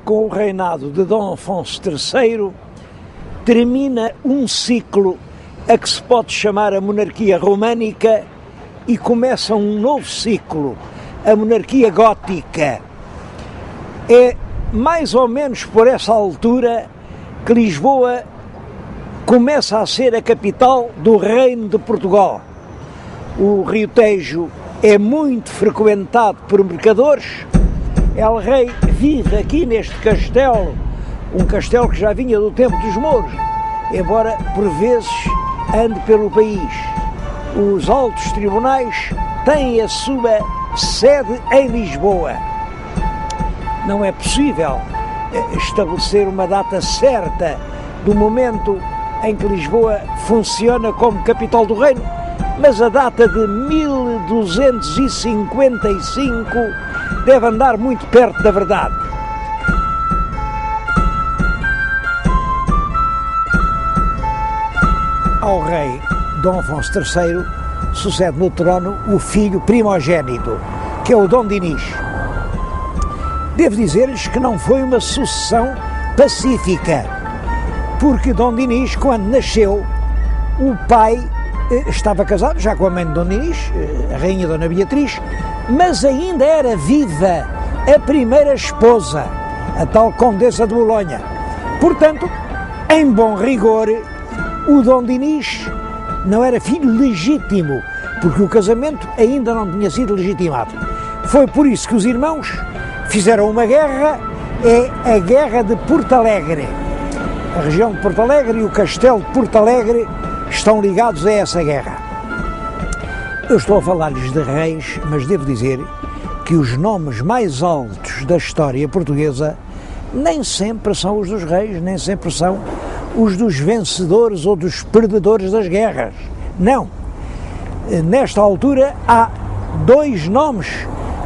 com o reinado de Dom Afonso III, termina um ciclo a que se pode chamar a monarquia românica e começa um novo ciclo, a monarquia gótica. É mais ou menos por essa altura que Lisboa começa a ser a capital do Reino de Portugal. O Rio Tejo é muito frequentado por mercadores. El Rei vive aqui neste castelo, um castelo que já vinha do tempo dos mouros, embora por vezes ande pelo país. Os altos tribunais têm a sua sede em Lisboa. Não é possível estabelecer uma data certa do momento em que Lisboa funciona como capital do reino, mas a data de 1255 deve andar muito perto da verdade. Ao rei Dom Afonso III sucede no trono o filho primogênito, que é o Dom Dinis. Devo dizer-lhes que não foi uma sucessão pacífica, porque Dom Dinis, quando nasceu, o pai estava casado já com a mãe de Dom Dinis, a rainha Dona Beatriz, mas ainda era viva a primeira esposa, a tal Condessa de Bolonha. Portanto, em bom rigor, o Dom Dinis não era filho legítimo, porque o casamento ainda não tinha sido legitimado. Foi por isso que os irmãos fizeram uma guerra, é a Guerra de Porto Alegre. A região de Porto Alegre e o castelo de Porto Alegre estão ligados a essa guerra. Eu estou a falar-lhes de reis, mas devo dizer que os nomes mais altos da história portuguesa nem sempre são os dos reis, nem sempre são os dos vencedores ou dos perdedores das guerras. Não. Nesta altura há dois nomes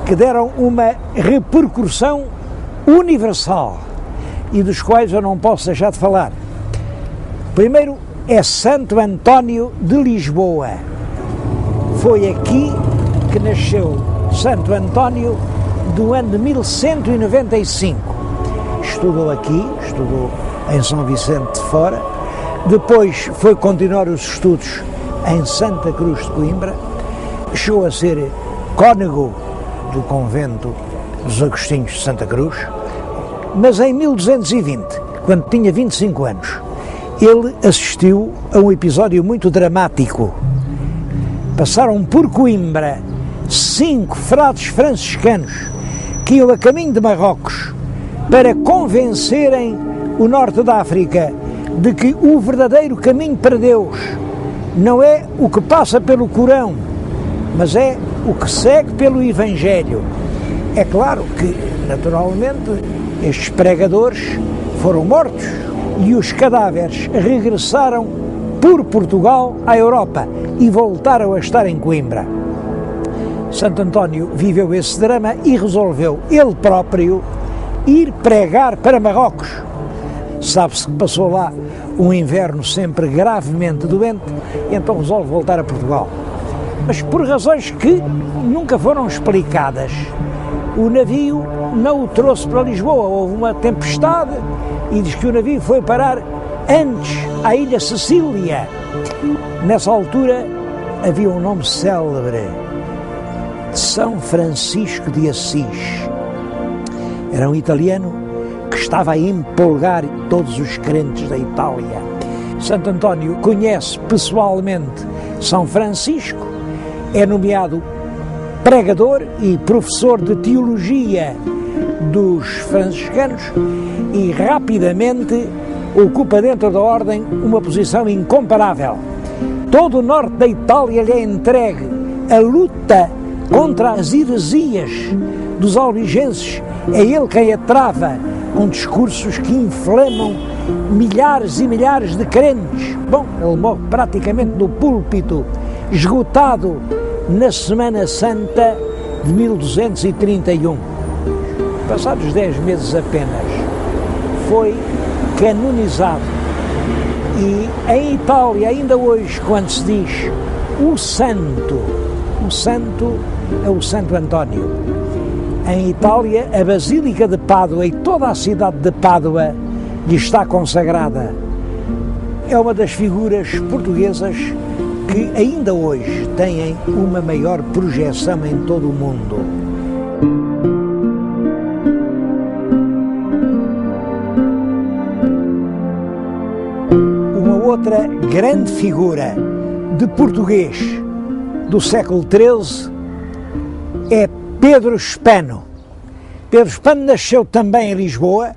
que deram uma repercussão universal e dos quais eu não posso deixar de falar. Primeiro é Santo António de Lisboa. Foi aqui que nasceu Santo António do ano de 1195. Estudou aqui, estudou em São Vicente de Fora, depois foi continuar os estudos em Santa Cruz de Coimbra, chegou a ser cônego do convento dos Agostinhos de Santa Cruz, mas em 1220, quando tinha 25 anos, ele assistiu a um episódio muito dramático. Passaram por Coimbra 5 frades franciscanos que iam a caminho de Marrocos para convencerem o norte da África de que o verdadeiro caminho para Deus não é o que passa pelo Corão, mas é o que segue pelo Evangelho. É claro que, naturalmente, estes pregadores foram mortos e os cadáveres regressaram por Portugal à Europa e voltaram a estar em Coimbra. Santo António viveu esse drama e resolveu ele próprio ir pregar para Marrocos. Sabe-se que passou lá um inverno sempre gravemente doente e então resolve voltar a Portugal. Mas por razões que nunca foram explicadas, o navio não o trouxe para Lisboa. Houve uma tempestade e diz que o navio foi parar antes à Ilha Sicília. Nessa altura havia um nome célebre, São Francisco de Assis. Era um italiano que estava a empolgar todos os crentes da Itália. Santo António conhece pessoalmente São Francisco, é nomeado pregador e professor de teologia dos franciscanos e rapidamente ocupa dentro da ordem uma posição incomparável. Todo o norte da Itália lhe é entregue. A luta contra as heresias dos albigenses é ele quem a trava, com discursos que inflamam milhares e milhares de crentes. Bom, ele morre praticamente no púlpito, esgotado na Semana Santa de 1231. Passados 10 meses apenas, foi canonizado. E em Itália, ainda hoje, quando se diz o santo é o Santo António. Em Itália, a Basílica de Pádua e toda a cidade de Pádua lhe está consagrada. É uma das figuras portuguesas que ainda hoje têm uma maior projeção em todo o mundo. Uma outra grande figura de português do século XIII é Pedro Spano. Pedro Spano nasceu também em Lisboa,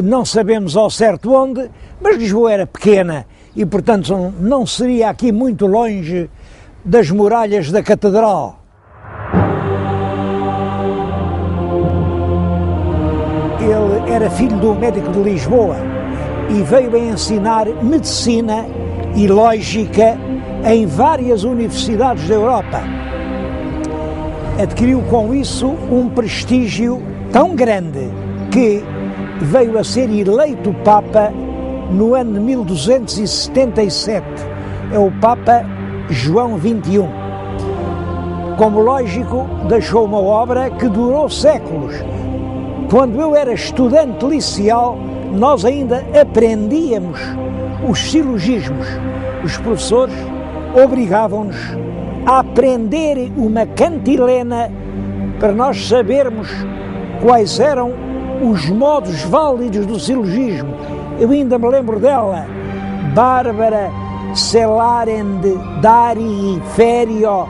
não sabemos ao certo onde, mas Lisboa era pequena e, portanto, não seria aqui muito longe das muralhas da Catedral. Ele era filho de um médico de Lisboa e veio a ensinar medicina e lógica em várias universidades da Europa. Adquiriu com isso um prestígio tão grande que veio a ser eleito Papa no ano de 1277. É o Papa João XXI. Como lógico, deixou uma obra que durou séculos. Quando eu era estudante liceal, nós ainda aprendíamos os silogismos. Os professores obrigavam-nos a aprender uma cantilena para nós sabermos quais eram os modos válidos do silogismo. Eu ainda me lembro dela: Bárbara, celarende, dari, ferio,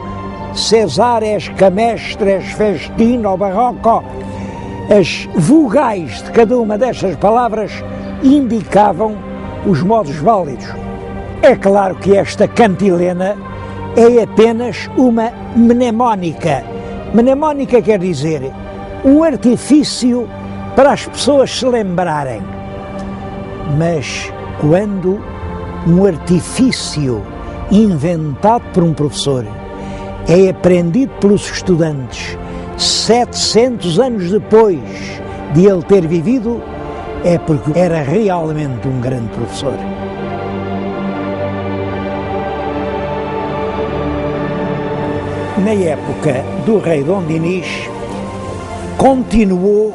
cesares, camestres, festino, barroco. As vogais de cada uma destas palavras indicavam os modos válidos. É claro que esta cantilena é apenas uma mnemónica. Mnemónica quer dizer um artifício para as pessoas se lembrarem. Mas quando um artifício inventado por um professor é aprendido pelos estudantes 700 anos depois de ele ter vivido, é porque era realmente um grande professor. Na época do rei Dom Dinis, continuou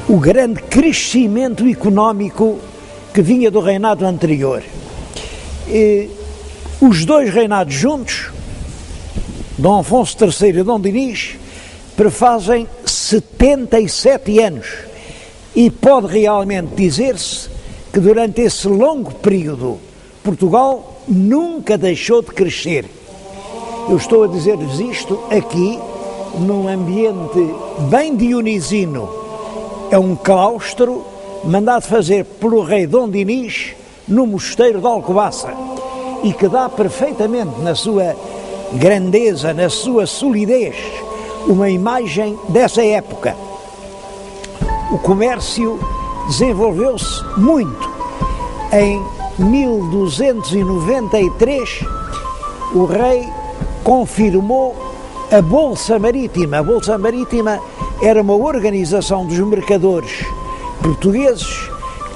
o grande crescimento económico que vinha do reinado anterior. Os dois reinados juntos, Dom Afonso III e Dom Dinis, prefazem 77 anos e pode realmente dizer-se que durante esse longo período Portugal nunca deixou de crescer. Eu estou a dizer-vos isto aqui num ambiente bem dionisino. É um claustro mandado fazer pelo rei Dom Dinis no mosteiro de Alcobaça e que dá perfeitamente na sua grandeza, na sua solidez, uma imagem dessa época. O comércio desenvolveu-se muito. Em 1293, o rei confirmou a Bolsa Marítima. A Bolsa Marítima era uma organização dos mercadores portugueses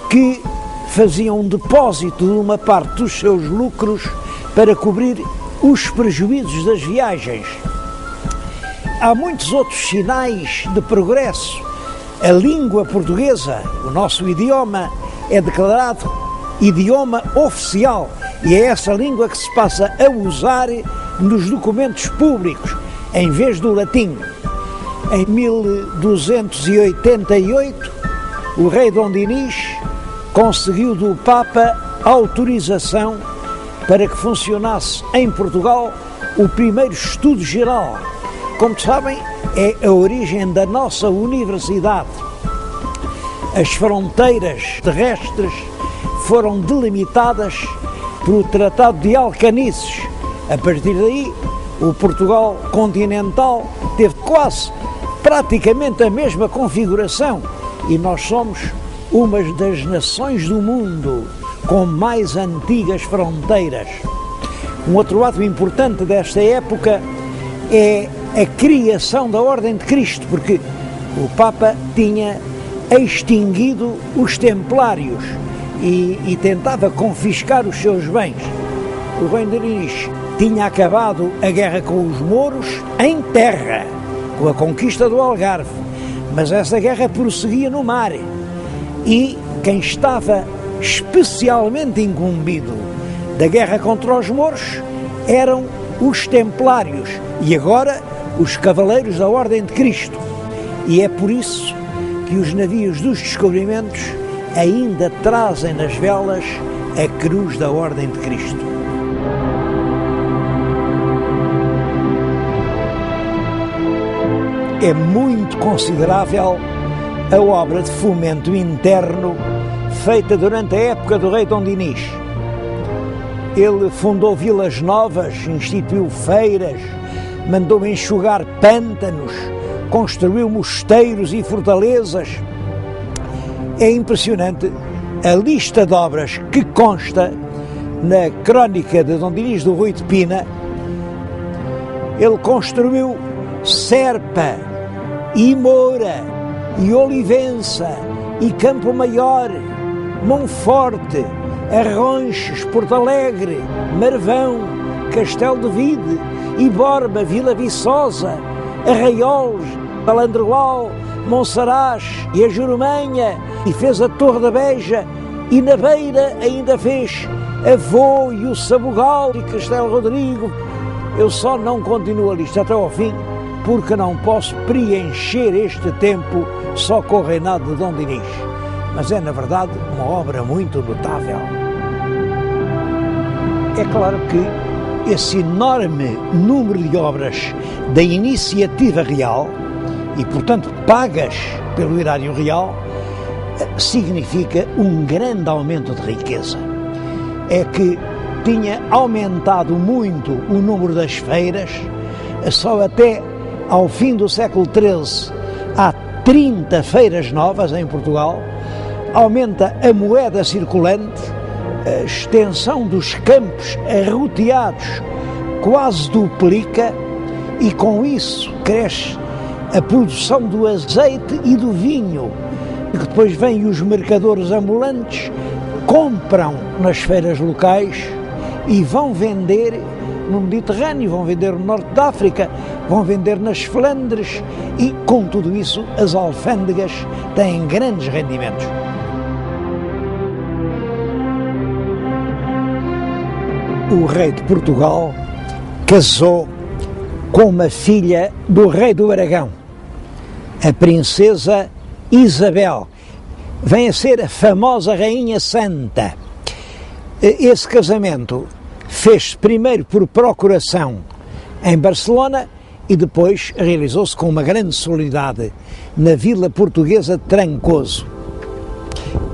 que faziam um depósito de uma parte dos seus lucros para cobrir os prejuízos das viagens. Há muitos outros sinais de progresso. A língua portuguesa, o nosso idioma, é declarado idioma oficial e é essa língua que se passa a usar nos documentos públicos, em vez do latim. Em 1288, o rei Dom Dinis conseguiu do Papa autorização para que funcionasse em Portugal o primeiro estudo geral. Como sabem, é a origem da nossa universidade. As fronteiras terrestres foram delimitadas pelo Tratado de Alcanices. A partir daí, o Portugal continental teve praticamente a mesma configuração e nós somos uma das nações do mundo com mais antigas fronteiras. Um outro ato importante desta época é a criação da Ordem de Cristo, porque o Papa tinha extinguido os templários e tentava confiscar os seus bens. O rei Dinis tinha acabado a guerra com os mouros em terra, com a conquista do Algarve, Mas essa guerra prosseguia no mar e quem estava especialmente incumbido da guerra contra os mouros eram os templários e agora os cavaleiros da Ordem de Cristo. E é por isso que os navios dos descobrimentos ainda trazem nas velas a cruz da Ordem de Cristo. É muito considerável a obra de fomento interno feita durante a época do rei Dom Dinis. Ele fundou vilas novas, instituiu feiras, mandou enxugar pântanos, construiu mosteiros e fortalezas. É impressionante a lista de obras que consta na crónica de Dom Dinis do Rui de Pina. Ele construiu Serpa, e Moura, e Olivença, e Campo Maior, Monforte, Arronches, Porto Alegre, Marvão, Castelo de Vide, e Borba, Vila Viçosa, Arraiolos, Balandrelau, Monsaraz e a Jurumanha, e fez a Torre da Beja, e na Beira ainda fez Avô e o Sabugal e Castelo Rodrigo. Eu só não continuo a lista até ao fim, porque não posso preencher este tempo só com o reinado de Dom Dinis. Mas é, na verdade, uma obra muito notável. É claro que esse enorme número de obras da iniciativa real, e portanto pagas pelo erário real, significa um grande aumento de riqueza. É que tinha aumentado muito o número das feiras, só até ao fim do século XIII há 30 feiras novas em Portugal, aumenta a moeda circulante, a extensão dos campos arroteados quase duplica e com isso cresce a produção do azeite e do vinho, e que depois vêm os mercadores ambulantes, compram nas feiras locais e vão vender no Mediterrâneo, vão vender no Norte da África, vão vender nas Flandres e, com tudo isso, as alfândegas têm grandes rendimentos. O rei de Portugal casou com uma filha do rei do Aragão, a princesa Isabel. Vem a ser a famosa Rainha Santa. Esse casamento fez-se primeiro por procuração em Barcelona e depois realizou-se com uma grande solenidade na vila portuguesa de Trancoso.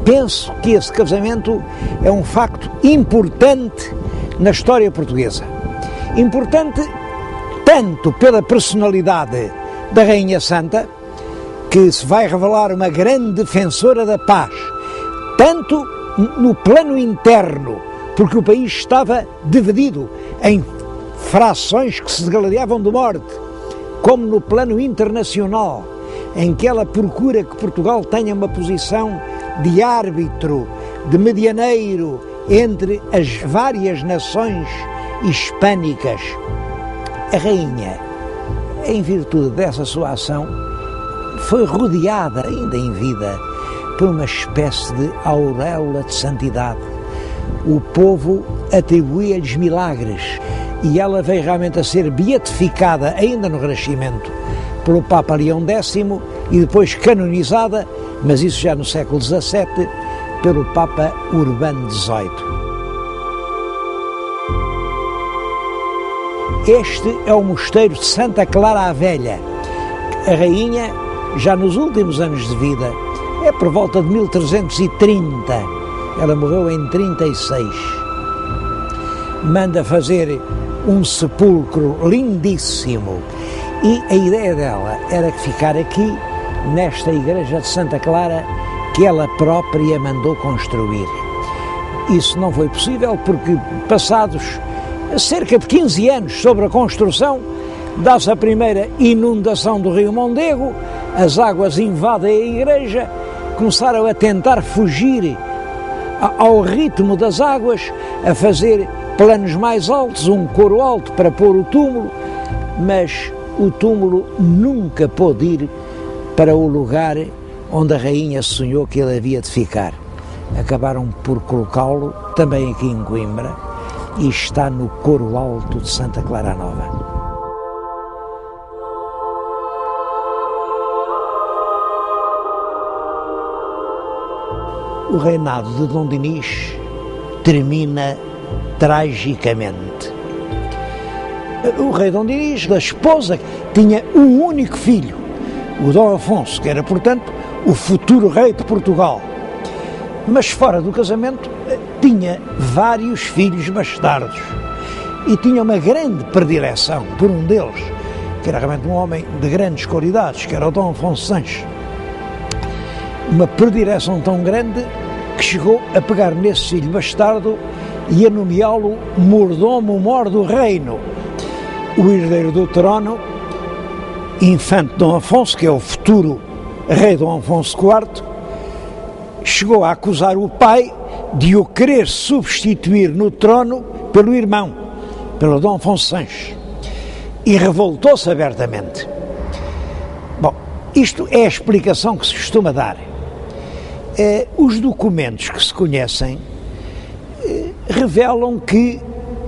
Penso que esse casamento é um facto importante na história portuguesa. Importante tanto pela personalidade da Rainha Santa, que se vai revelar uma grande defensora da paz, tanto no plano interno, porque o país estava dividido em frações que se degladiavam de morte, como no plano internacional, em que ela procura que Portugal tenha uma posição de árbitro, de medianeiro entre as várias nações hispânicas. A rainha, em virtude dessa sua ação, foi rodeada, ainda em vida, por uma espécie de auréola de santidade. O povo atribuía-lhes milagres e ela veio realmente a ser beatificada, ainda no Renascimento, pelo Papa Leão X e depois canonizada, mas isso já no século XVII, pelo Papa Urbano XVIII. Este é o mosteiro de Santa Clara a Velha. A rainha, já nos últimos anos de vida, é por volta de 1330, ela morreu em 36, manda fazer um sepulcro lindíssimo e a ideia dela era ficar aqui, nesta igreja de Santa Clara, que ela própria mandou construir. Isso não foi possível porque, passados cerca de 15 anos sobre a construção, dá-se a primeira inundação do rio Mondego, as águas invadem a igreja, começaram a tentar fugir ao ritmo das águas, a fazer planos mais altos, um coro alto para pôr o túmulo, mas o túmulo nunca pôde ir para o lugar onde a rainha sonhou que ele havia de ficar. Acabaram por colocá-lo também aqui em Coimbra e está no Coro Alto de Santa Clara Nova. O reinado de Dom Dinis termina tragicamente. O rei Dom Dinis, da esposa, tinha um único filho, o Dom Afonso, que era, portanto, o futuro rei de Portugal. Mas fora do casamento tinha vários filhos bastardos e tinha uma grande predileção por um deles, que era realmente um homem de grandes qualidades, que era o Dom Afonso Sanches. Uma predileção tão grande que chegou a pegar nesse filho bastardo e a nomeá-lo mordomo-mor do reino. O herdeiro do trono, infante Dom Afonso, que é o futuro rei Dom Afonso IV, chegou a acusar o pai de o querer substituir no trono pelo irmão, pelo Dom Afonso Sanches, e revoltou-se abertamente. Bom, isto é a explicação que se costuma dar. Os documentos que se conhecem revelam que,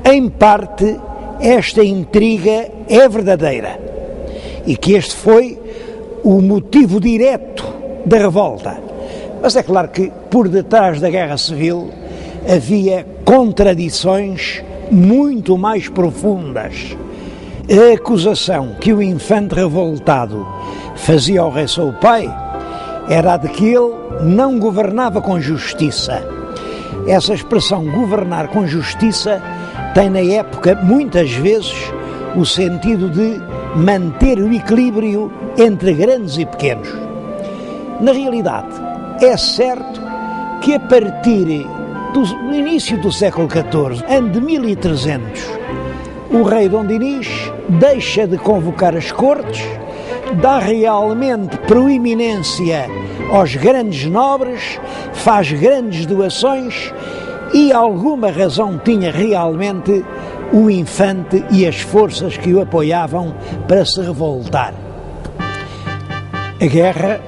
em parte, esta intriga é verdadeira e que este foi o motivo direto da revolta. Mas é claro que por detrás da Guerra Civil havia contradições muito mais profundas. A acusação que o infante revoltado fazia ao rei seu pai era a de que ele não governava com justiça. Essa expressão governar com justiça tem na época muitas vezes o sentido de manter o equilíbrio entre grandes e pequenos. Na realidade, é certo que a partir do início do século XIV, ano de 1300, o rei Dom Dinis deixa de convocar as cortes, dá realmente proeminência aos grandes nobres, faz grandes doações e alguma razão tinha realmente o infante e as forças que o apoiavam para se revoltar. A guerra,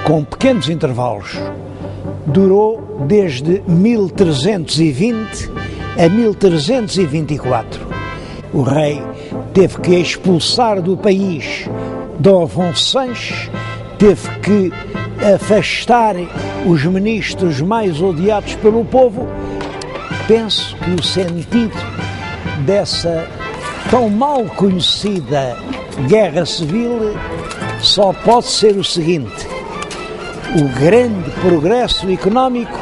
com pequenos intervalos, durou desde 1320 a 1324. O rei teve que expulsar do país Dom Afonso Sanches, teve que afastar os ministros mais odiados pelo povo. Penso que o sentido dessa tão mal conhecida guerra civil só pode ser o seguinte: o grande progresso económico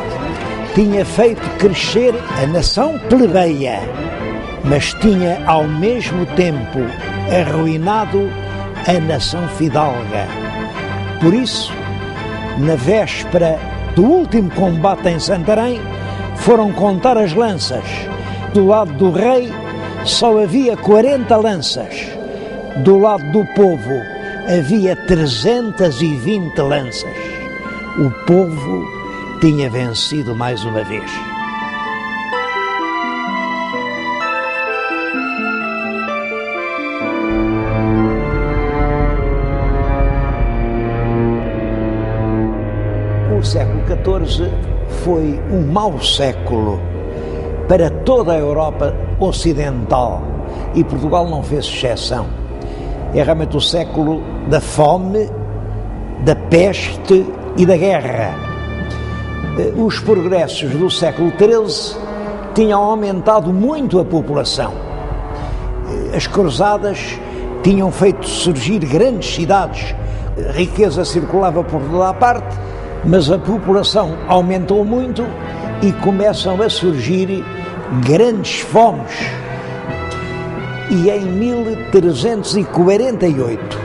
tinha feito crescer a nação plebeia, mas tinha ao mesmo tempo arruinado a nação fidalga. Por isso, na véspera do último combate em Santarém, foram contar as lanças. Do lado do rei só havia 40 lanças. Do lado do povo havia 320 lanças. O povo tinha vencido mais uma vez. O século XIV foi um mau século para toda a Europa ocidental e Portugal não fez exceção. É realmente o século da fome, da peste e da guerra. Os progressos do século XIII tinham aumentado muito a população. As cruzadas tinham feito surgir grandes cidades, a riqueza circulava por toda a parte, mas a população aumentou muito e começam a surgir grandes fomes. E em 1348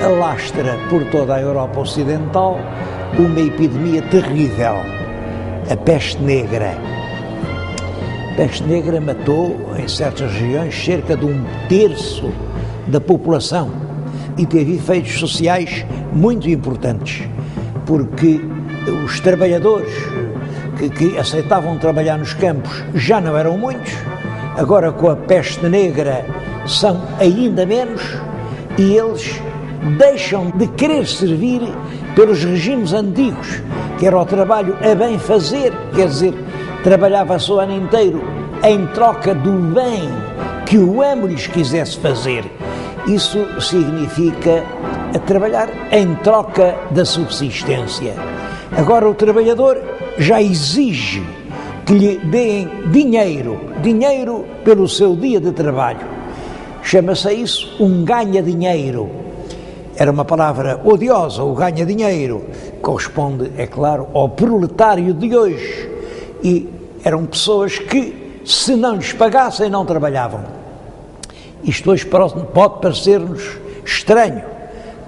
alastra por toda a Europa Ocidental uma epidemia terrível, a peste negra. A peste negra matou, em certas regiões, cerca de 1/3 da população e teve efeitos sociais muito importantes, porque os trabalhadores que aceitavam trabalhar nos campos já não eram muitos, agora com a peste negra são ainda menos, e eles deixam de querer servir pelos regimes antigos, que era o trabalho a bem fazer, quer dizer, trabalhava-se o ano inteiro em troca do bem que o amo lhes quisesse fazer. Isso significa trabalhar em troca da subsistência. Agora o trabalhador já exige que lhe deem dinheiro pelo seu dia de trabalho. Chama-se a isso um ganha-dinheiro. Era uma palavra odiosa, o ganha-dinheiro. Corresponde, é claro, ao proletário de hoje. E eram pessoas que, se não lhes pagassem, não trabalhavam. Isto hoje pode parecer-nos estranho,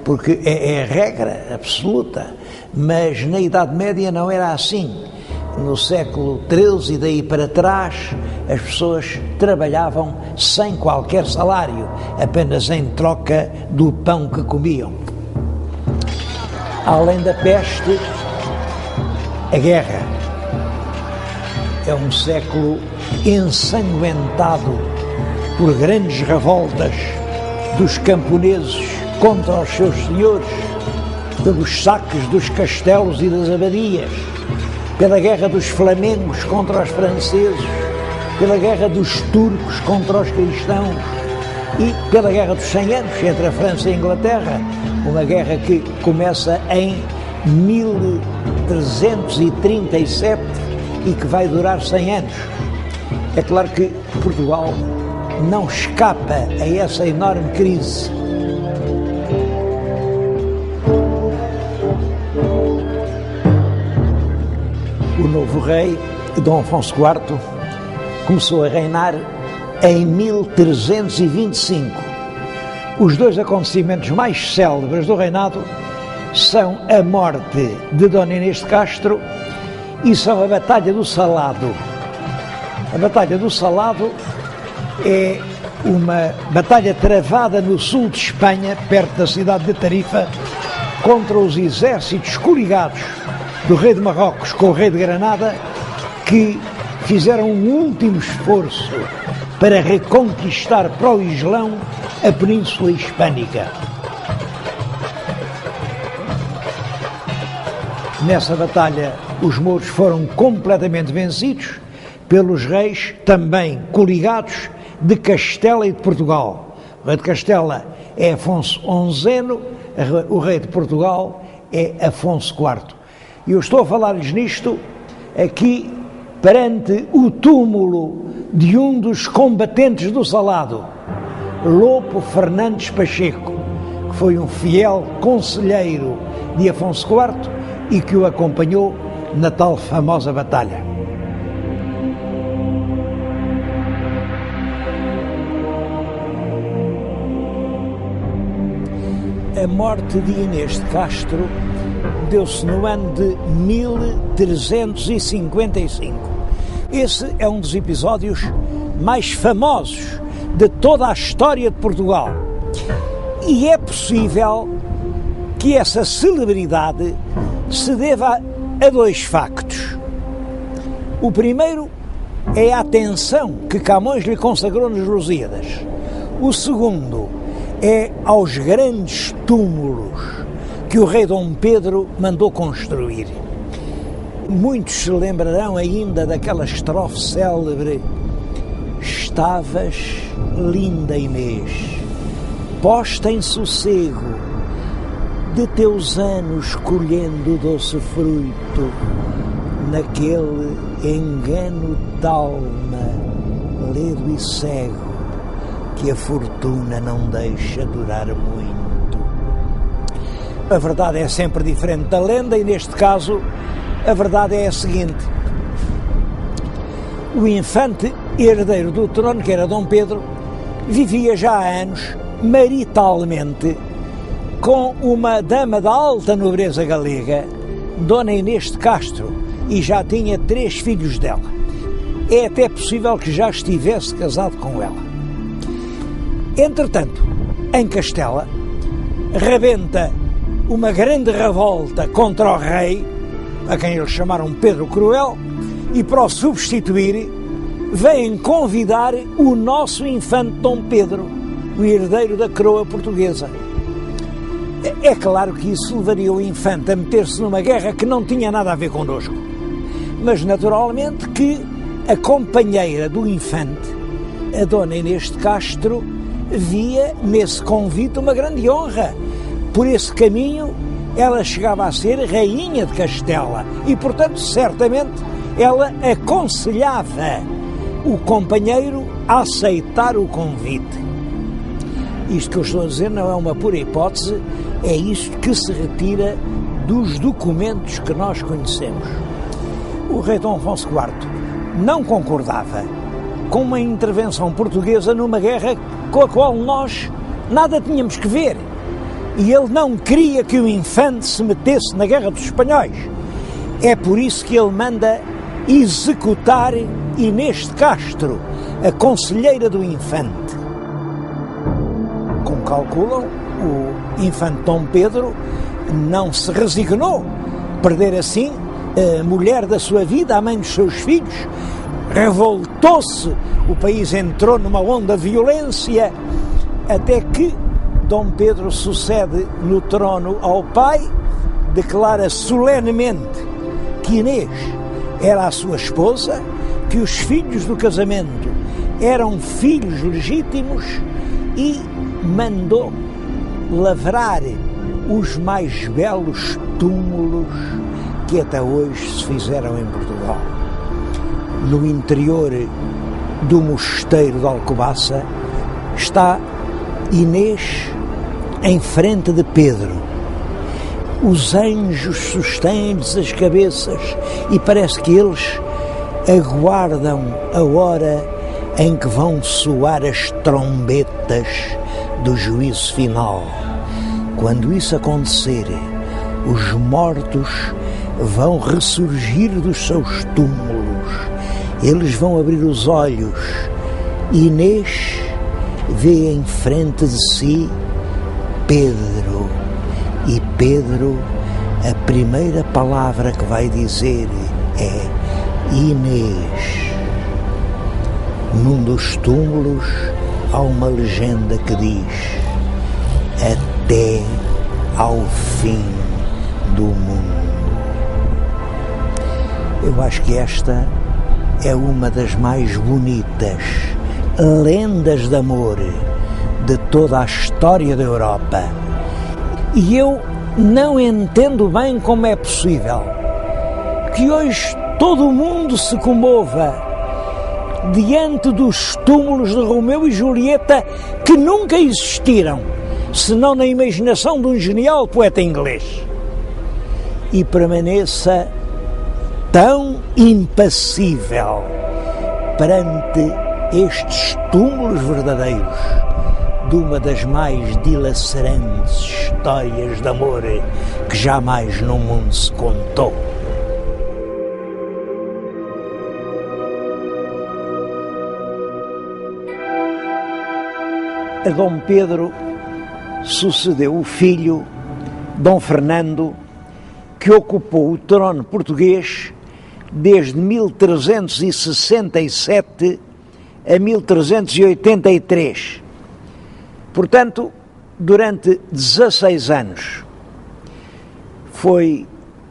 porque é a regra absoluta, mas na Idade Média não era assim. No século XIII e daí para trás, as pessoas trabalhavam sem qualquer salário, apenas em troca do pão que comiam. Além da peste, a guerra. É um século ensanguentado por grandes revoltas dos camponeses contra os seus senhores, pelos saques dos castelos e das abadias, pela guerra dos flamengos contra os franceses, pela guerra dos turcos contra os cristãos e pela guerra dos 100 anos entre a França e a Inglaterra, uma guerra que começa em 1337 e que vai durar 100 anos. É claro que Portugal não escapa a essa enorme crise. O novo rei, Dom Afonso IV, começou a reinar em 1325. Os dois acontecimentos mais célebres do reinado são a morte de Dona Inês de Castro e são a Batalha do Salado. A Batalha do Salado é uma batalha travada no sul de Espanha, perto da cidade de Tarifa, contra os exércitos coligados do rei de Marrocos com o rei de Granada, que fizeram um último esforço para reconquistar para o Islão a Península Hispânica. Nessa batalha, os mouros foram completamente vencidos pelos reis também coligados de Castela e de Portugal. O rei de Castela é Afonso XI, o rei de Portugal é Afonso IV. E eu estou a falar-lhes nisto aqui perante o túmulo de um dos combatentes do Salado, Lopo Fernandes Pacheco, que foi um fiel conselheiro de Afonso IV e que o acompanhou na tal famosa batalha. A morte de Inês de Castro deu-se no ano de 1355. Esse é um dos episódios mais famosos de toda a história de Portugal. E é possível que essa celebridade se deva a dois factos. O primeiro é a atenção que Camões lhe consagrou nos Lusíadas. O segundo é aos grandes túmulos que o rei Dom Pedro mandou construir. Muitos se lembrarão ainda daquela estrofe célebre: estavas, linda Inês, posta em sossego, de teus anos colhendo o doce fruto, naquele engano d'alma, ledo e cego, que a fortuna não deixa durar muito. A verdade é sempre diferente da lenda e, neste caso, a verdade é a seguinte: o infante herdeiro do trono, que era Dom Pedro, vivia já há anos maritalmente com uma dama da alta nobreza galega, Dona Inês de Castro, e já tinha 3 filhos dela. É até possível que já estivesse casado com ela. Entretanto, em Castela, rebenta uma grande revolta contra o rei, a quem eles chamaram Pedro Cruel, e para o substituir, vêm convidar o nosso infante Dom Pedro, o herdeiro da coroa portuguesa. É claro que isso levaria o infante a meter-se numa guerra que não tinha nada a ver connosco. Mas naturalmente que a companheira do infante, a dona Inês de Castro, via nesse convite uma grande honra. Por esse caminho ela chegava a ser rainha de Castela e, portanto, certamente ela aconselhava o companheiro a aceitar o convite. Isto que eu estou a dizer não é uma pura hipótese, é isto que se retira dos documentos que nós conhecemos. O rei Dom Afonso IV não concordava com uma intervenção portuguesa numa guerra com a qual nós nada tínhamos que ver. E ele não queria que o infante se metesse na guerra dos espanhóis. É por isso que ele manda executar Inês de Castro, a conselheira do infante. Como calculam, o infante Dom Pedro não se resignou a perder assim a mulher da sua vida, a mãe dos seus filhos. Revoltou-se, o país entrou numa onda de violência, até que Dom Pedro sucede no trono ao pai, declara solenemente que Inês era a sua esposa, que os filhos do casamento eram filhos legítimos e mandou lavrar os mais belos túmulos que até hoje se fizeram em Portugal. No interior do mosteiro de Alcobaça está Inês em frente de Pedro. Os anjos sustêm-lhes as cabeças e parece que eles aguardam a hora em que vão soar as trombetas do juízo final. Quando isso acontecer, os mortos vão ressurgir dos seus túmulos. Eles vão abrir os olhos. Inês vê em frente de si Pedro. E Pedro, a primeira palavra que vai dizer é Inês. Num dos túmulos há uma legenda que diz: até ao fim do mundo. Eu acho que esta é uma das mais bonitas lendas de amor de toda a história da Europa. E eu não entendo bem como é possível que hoje todo o mundo se comova diante dos túmulos de Romeu e Julieta, que nunca existiram, senão na imaginação de um genial poeta inglês, e permaneça tão impassível perante estes túmulos verdadeiros de uma das mais dilacerantes histórias de amor que jamais no mundo se contou. A Dom Pedro sucedeu o filho, Dom Fernando, que ocupou o trono português desde 1367 a 1383. Portanto, durante 16 anos. Foi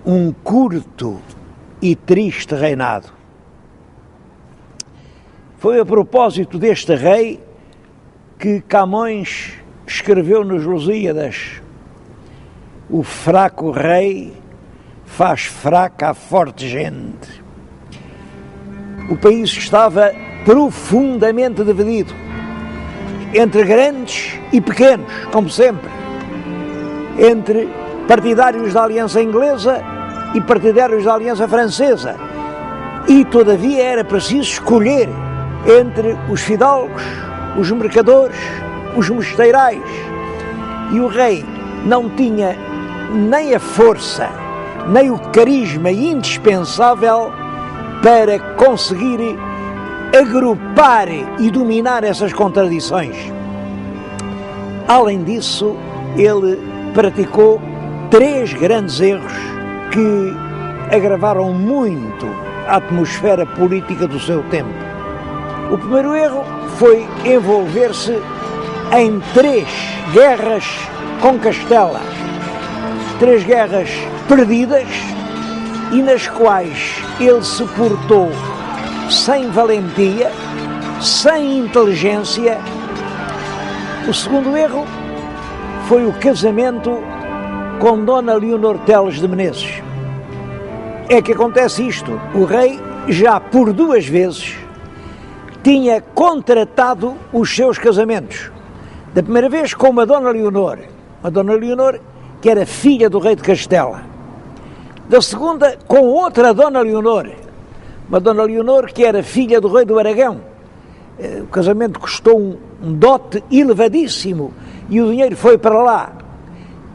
um curto e triste reinado. Foi a propósito deste rei que Camões escreveu nos Lusíadas: o fraco rei faz fraca a forte gente. O país estava profundamente dividido entre grandes e pequenos, como sempre, entre partidários da Aliança Inglesa e partidários da Aliança Francesa, e todavia era preciso escolher entre os fidalgos, os mercadores, os mosteirais, e o rei não tinha nem a força, nem o carisma indispensável para conseguir agrupar e dominar essas contradições. Além disso, ele praticou 3 grandes erros que agravaram muito a atmosfera política do seu tempo. O primeiro erro foi envolver-se em 3 guerras com Castela. 3 guerras perdidas e nas quais ele se portou sem valentia, sem inteligência. O segundo erro foi o casamento com Dona Leonor Teles de Menezes. É que acontece isto: o rei já por 2 vezes tinha contratado os seus casamentos. Da primeira vez com uma Dona Leonor que era filha do rei de Castela. Da segunda com outra Dona Leonor, uma Dona Leonor que era filha do rei do Aragão. O casamento custou um dote elevadíssimo e o dinheiro foi para lá.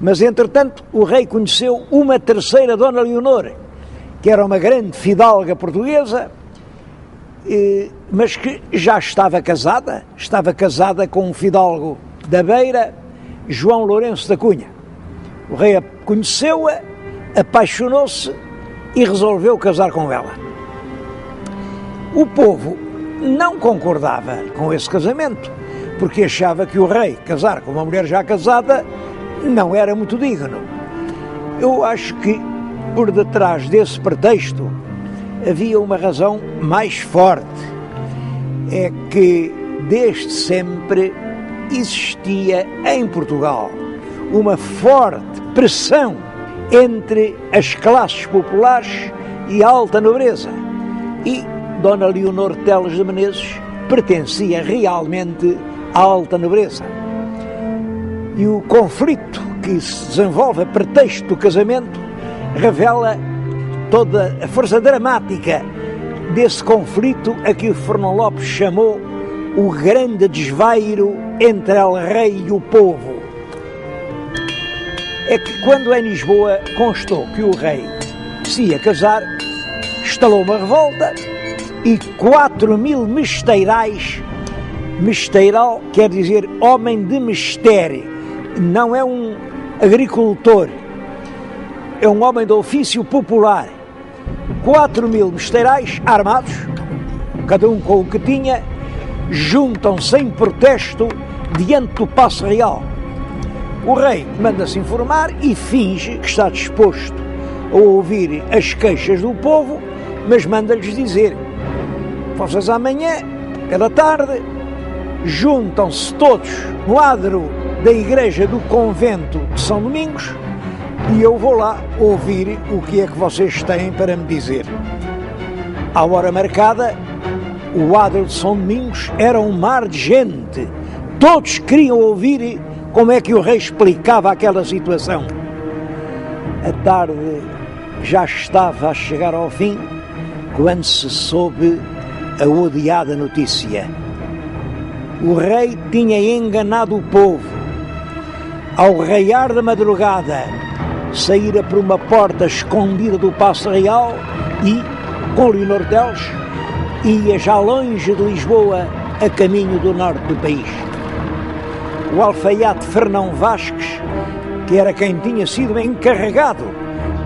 Mas, entretanto, o rei conheceu uma terceira Dona Leonor, que era uma grande fidalga portuguesa, mas que já estava casada com um fidalgo da Beira, João Lourenço da Cunha. O rei conheceu-a, apaixonou-se e resolveu casar com ela. O povo não concordava com esse casamento, porque achava que o rei casar com uma mulher já casada não era muito digno. Eu acho que por detrás desse pretexto havia uma razão mais forte. É que desde sempre existia em Portugal uma forte pressão entre as classes populares e a alta nobreza. E Dona Leonor Teles de Menezes pertencia realmente à alta nobreza. E o conflito que se desenvolve a pretexto do casamento revela toda a força dramática desse conflito a que o Fernão Lopes chamou o grande desvairo entre el rei e o povo. É que quando em Lisboa constou que o rei se ia casar, estalou uma revolta e 4.000 mesteirais, mesteiral quer dizer homem de mistério, não é um agricultor, é um homem de ofício popular. 4.000 mesteirais armados, cada um com o que tinha, juntam-se em protesto diante do Paço Real. O rei manda-se informar e finge que está disposto a ouvir as queixas do povo, mas manda-lhes dizer: vocês amanhã, pela tarde, juntam-se todos no adro da igreja do convento de São Domingos e eu vou lá ouvir o que é que vocês têm para me dizer. À hora marcada, o adro de São Domingos era um mar de gente. Todos queriam ouvir como é que o rei explicava aquela situação. A tarde já estava a chegar ao fim quando se soube a odiada notícia. O rei tinha enganado o povo. Ao raiar da madrugada, saíra por uma porta escondida do Paço Real e, com Leonor Teles, ia já longe de Lisboa, a caminho do norte do país. O alfaiate Fernão Vasques, que era quem tinha sido encarregado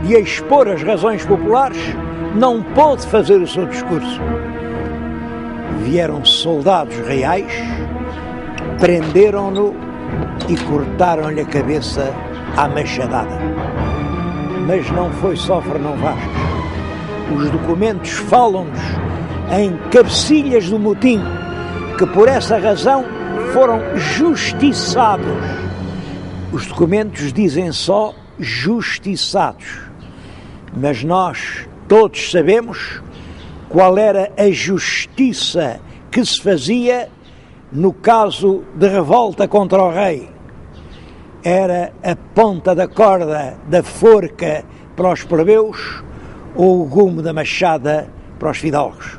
de expor as razões populares, não pôde fazer o seu discurso. Vieram soldados reais, prenderam-no e cortaram-lhe a cabeça à machadada. Mas não foi só Fernão Vasques. Os documentos falam-nos em cabecilhas do motim, que por essa razão foram justiçados. Os documentos dizem só justiçados, mas nós todos sabemos qual era a justiça que se fazia no caso de revolta contra o rei. Era a ponta da corda da forca para os plebeus ou o gume da machada para os fidalgos.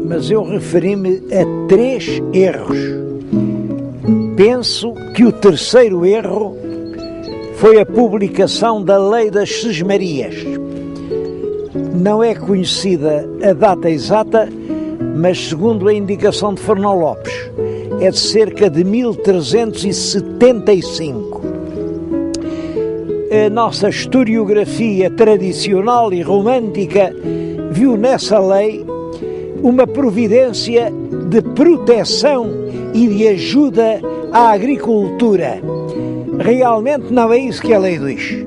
Mas eu referi-me a 3 erros. Penso que o terceiro erro foi a publicação da Lei das Sesmarias. Não é conhecida a data exata, mas segundo a indicação de Fernão Lopes, é de cerca de 1375. A nossa historiografia tradicional e romântica viu nessa lei uma providência de proteção e de ajuda à agricultura. Realmente não é isso que a lei diz.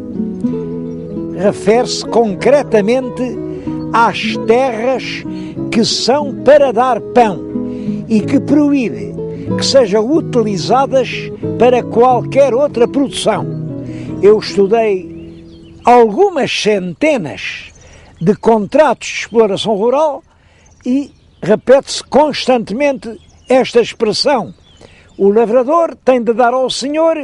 Refere-se concretamente às terras que são para dar pão e que proíbe que sejam utilizadas para qualquer outra produção. Eu estudei algumas centenas de contratos de exploração rural e repete-se constantemente esta expressão: o lavrador tem de dar ao Senhor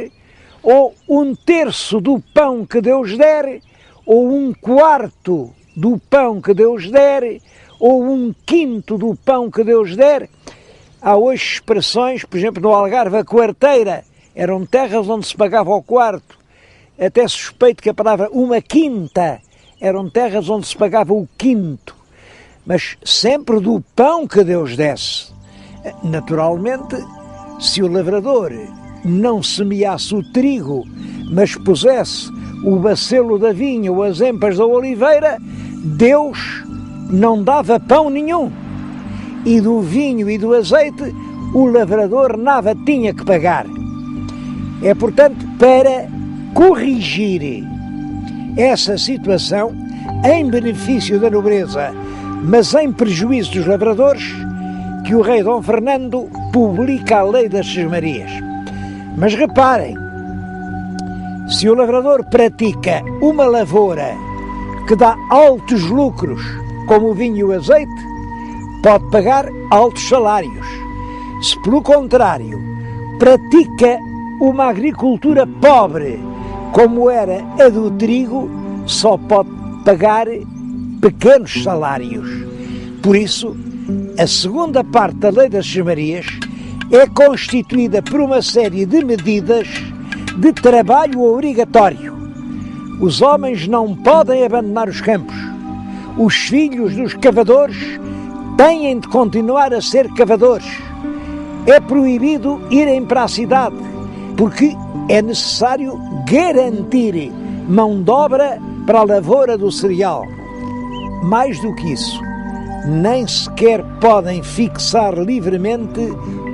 ou 1/3 do pão que Deus der, ou 1/4 do pão que Deus der, ou 1/5 do pão que Deus der. Há hoje expressões, por exemplo, no Algarve, a quarteira, eram terras onde se pagava ao quarto. Até suspeito que a palavra 1/5 eram terras onde se pagava o quinto. Mas sempre do pão que Deus desse. Naturalmente, se o lavrador não semeasse o trigo, mas pusesse o bacelo da vinha ou as empas da oliveira, Deus não dava pão nenhum. E do vinho e do azeite o lavrador nada tinha que pagar. É, portanto, para corrigir essa situação, em benefício da nobreza, mas em prejuízo dos lavradores, que o rei Dom Fernando publica a lei das sesmarias. Mas reparem, se o lavrador pratica uma lavoura que dá altos lucros, como o vinho e o azeite, pode pagar altos salários. Se, pelo contrário, pratica uma agricultura pobre, como era a do trigo, só pode pagar pequenos salários. Por isso, a segunda parte da lei das sesmarias é constituída por uma série de medidas de trabalho obrigatório. Os homens não podem abandonar os campos. Os filhos dos cavadores têm de continuar a ser cavadores. É proibido irem para a cidade, porque é necessário garantir mão de obra para a lavoura do cereal. Mais do que isso, nem sequer podem fixar livremente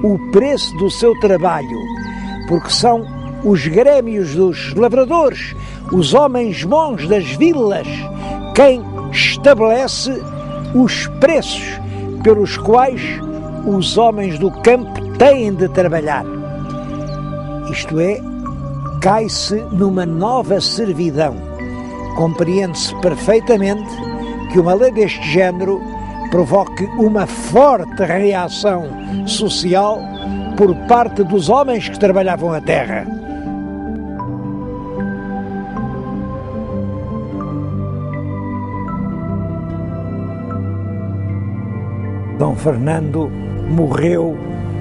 o preço do seu trabalho, porque são os grêmios dos lavradores, os homens bons das vilas, quem estabelece os preços pelos quais os homens do campo têm de trabalhar. Isto é, cai-se numa nova servidão. Compreende-se perfeitamente que uma lei deste género provoque uma forte reação social por parte dos homens que trabalhavam a terra. Dom Fernando morreu,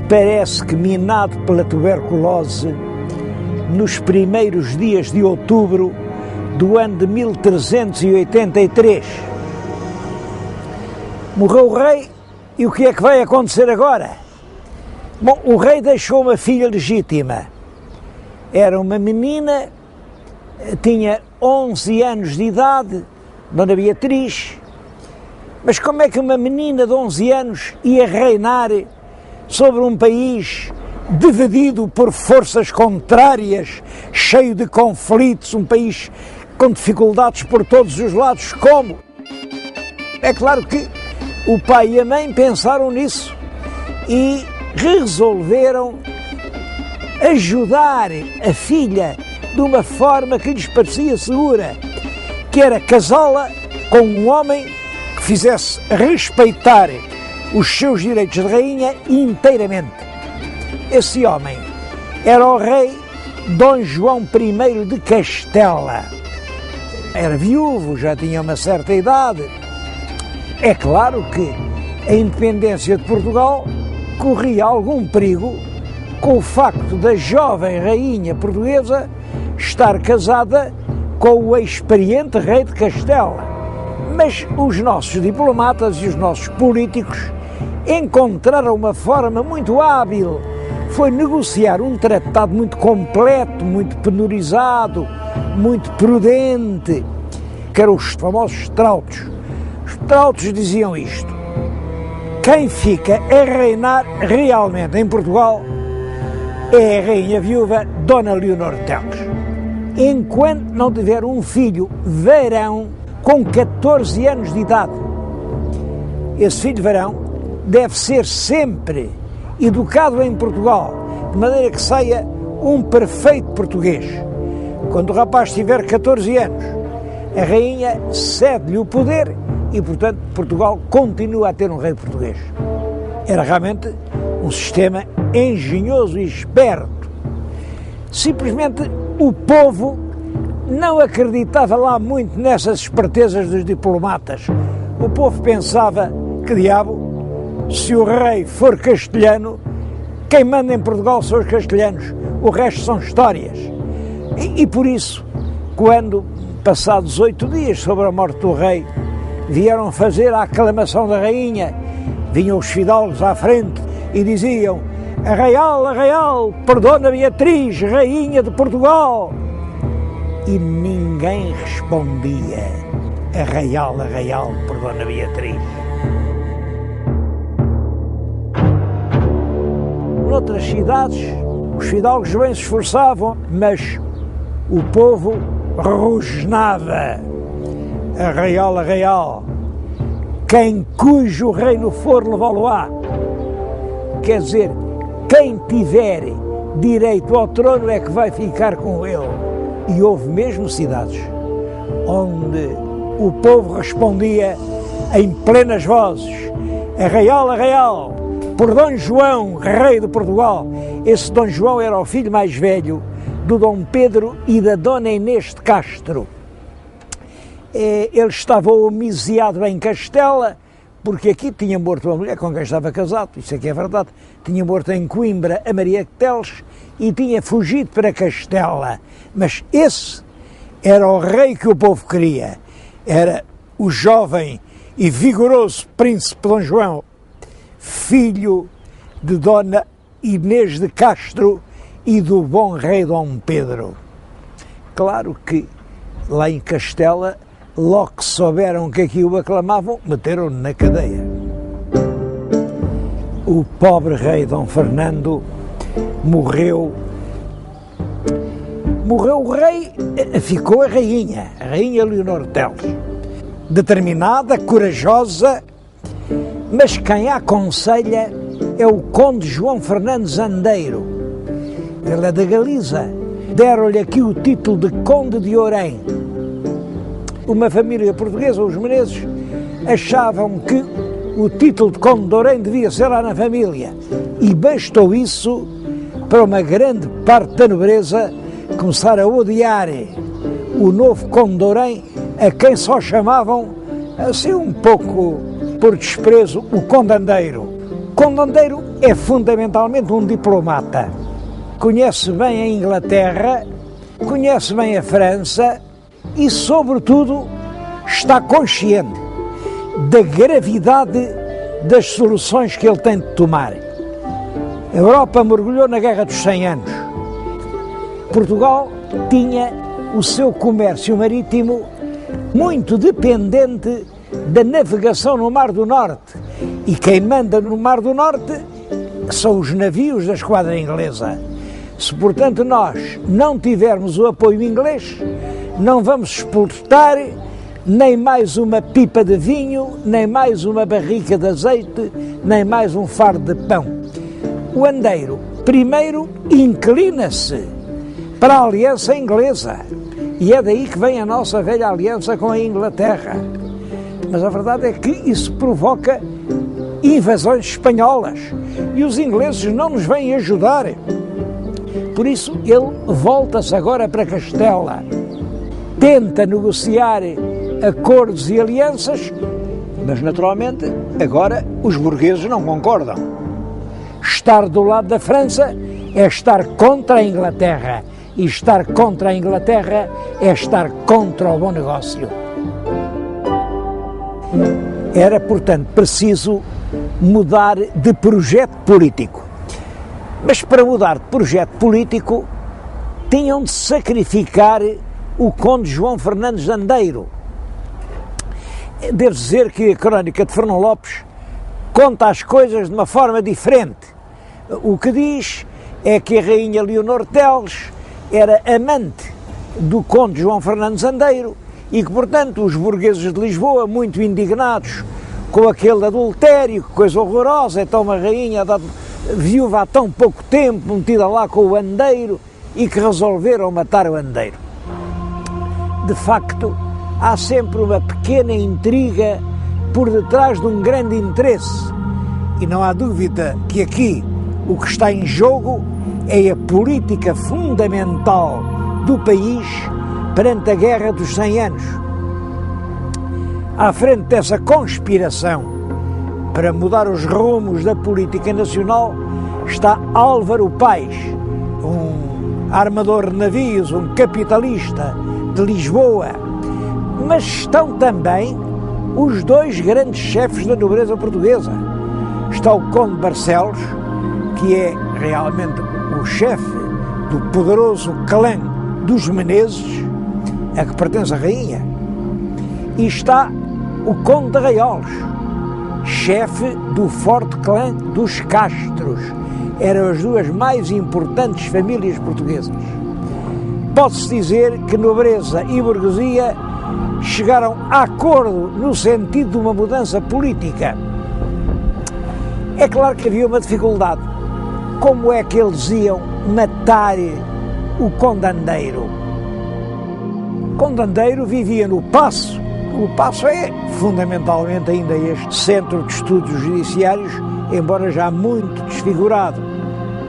parece que minado pela tuberculose, nos primeiros dias de outubro do ano de 1383. Morreu o rei e o que é que vai acontecer agora? Bom, o rei deixou uma filha legítima. Era uma menina, tinha 11 anos de idade, Dona Beatriz. Mas como é que uma menina de 11 anos ia reinar sobre um país dividido por forças contrárias, cheio de conflitos, um país com dificuldades por todos os lados? Como? É claro que o pai e a mãe pensaram nisso e resolveram ajudar a filha de uma forma que lhes parecia segura, que era casá-la com um homem que fizesse respeitar os seus direitos de rainha inteiramente. Esse homem era o rei Dom João I de Castela. Era viúvo, já tinha uma certa idade. É claro que a independência de Portugal corria algum perigo com o facto da jovem rainha portuguesa estar casada com o experiente rei de Castela. Mas os nossos diplomatas e os nossos políticos encontraram uma forma muito hábil. Foi negociar um tratado muito completo, muito penorizado, muito prudente, que eram os famosos trautos. Os trautos diziam isto: quem fica a reinar realmente em Portugal é a rainha viúva Dona Leonor Teles. Enquanto não tiver um filho varão com 14 anos de idade, esse filho varão deve ser sempre educado em Portugal, de maneira que saia um perfeito português. Quando o rapaz tiver 14 anos, a rainha cede-lhe o poder e, portanto, Portugal continua a ter um rei português. Era realmente um sistema engenhoso e esperto. Simplesmente o povo não acreditava lá muito nessas espertezas dos diplomatas. O povo pensava, que diabo, se o rei for castelhano, quem manda em Portugal são os castelhanos, o resto são histórias. E por isso, quando, passados 8 dias sobre a morte do rei, vieram fazer a aclamação da rainha, vinham os fidalgos à frente e diziam: Arraial, por Dona Beatriz, rainha de Portugal. E ninguém respondia: Arraial, por Dona Beatriz. Noutras cidades, os fidalgos bem se esforçavam, mas o povo rosnava: Arraial, quem cujo reino for levá-lo-á. Quer dizer, quem tiver direito ao trono é que vai ficar com ele. E houve mesmo cidades onde o povo respondia em plenas vozes: Arraial, por Dom João, rei de Portugal. Esse Dom João era o filho mais velho do Dom Pedro e da Dona Inês de Castro. Ele estava homiciado em Castela, porque aqui tinha morto uma mulher com quem estava casado, isso aqui é verdade, tinha morto em Coimbra a Maria de Teles e tinha fugido para Castela. Mas esse era o rei que o povo queria, era o jovem e vigoroso príncipe Dom João, filho de Dona Inês de Castro e do bom rei Dom Pedro. Claro que lá em Castela, logo que souberam que aqui o aclamavam, meteram-no na cadeia. O pobre rei Dom Fernando morreu. Morreu o rei, ficou a rainha Leonor Teles. Determinada, corajosa, mas quem a aconselha é o conde João Fernandes Andeiro. Ele é da Galiza. Deram-lhe aqui o título de Conde de Orém. Uma família portuguesa, os Menezes, achavam que o título de Conde de Orém devia ser lá na família. E bastou isso para uma grande parte da nobreza começar a odiar o novo Conde de Orém, a quem só chamavam, assim um pouco por desprezo, o Conde Andeiro. Conde Andeiro é fundamentalmente um diplomata. Conhece bem a Inglaterra, conhece bem a França e, sobretudo, está consciente da gravidade das soluções que ele tem de tomar. A Europa mergulhou na Guerra dos 100 Anos. Portugal tinha o seu comércio marítimo muito dependente da navegação no Mar do Norte. E quem manda no Mar do Norte são os navios da esquadra inglesa. Se, portanto, nós não tivermos o apoio inglês, não vamos exportar nem mais uma pipa de vinho, nem mais uma barrica de azeite, nem mais um fardo de pão. O Andeiro, primeiro, inclina-se para a aliança inglesa. E é daí que vem a nossa velha aliança com a Inglaterra. Mas a verdade é que isso provoca invasões espanholas e os ingleses não nos vêm ajudar. Por isso ele volta-se agora para Castela, tenta negociar acordos e alianças, mas naturalmente agora os burgueses não concordam. Estar do lado da França é estar contra a Inglaterra, e estar contra a Inglaterra é estar contra o bom negócio. Era, portanto, preciso mudar de projeto político. Mas para mudar de projeto político tinham de sacrificar o conde João Fernandes Andeiro. Devo dizer que a crónica de Fernão Lopes conta as coisas de uma forma diferente. O que diz é que a rainha Leonor Teles era amante do conde João Fernandes Andeiro e que, portanto, os burgueses de Lisboa, muito indignados com aquele adultério, que coisa horrorosa, então uma rainha viúva há tão pouco tempo, metida lá com o Andeiro, e que resolveram matar o Andeiro. De facto, há sempre uma pequena intriga por detrás de um grande interesse. E não há dúvida que aqui o que está em jogo é a política fundamental do país perante a Guerra dos 100 Anos. À frente dessa conspiração para mudar os rumos da política nacional está Álvaro Paes, um armador de navios, um capitalista de Lisboa, mas estão também os dois grandes chefes da nobreza portuguesa. Está o Conde Barcelos, que é realmente o chefe do poderoso clã dos Menezes, a que pertence a rainha, e está o Conde de Arraiolos, chefe do forte clã dos Castros. Eram as duas mais importantes famílias portuguesas. Pode-se dizer que nobreza e burguesia chegaram a acordo no sentido de uma mudança política. É claro que havia uma dificuldade. Como é que eles iam matar o Conde Andeiro? O Conde Andeiro vivia no Paço. O Paço é fundamentalmente ainda este centro de estudos judiciários, embora já muito desfigurado.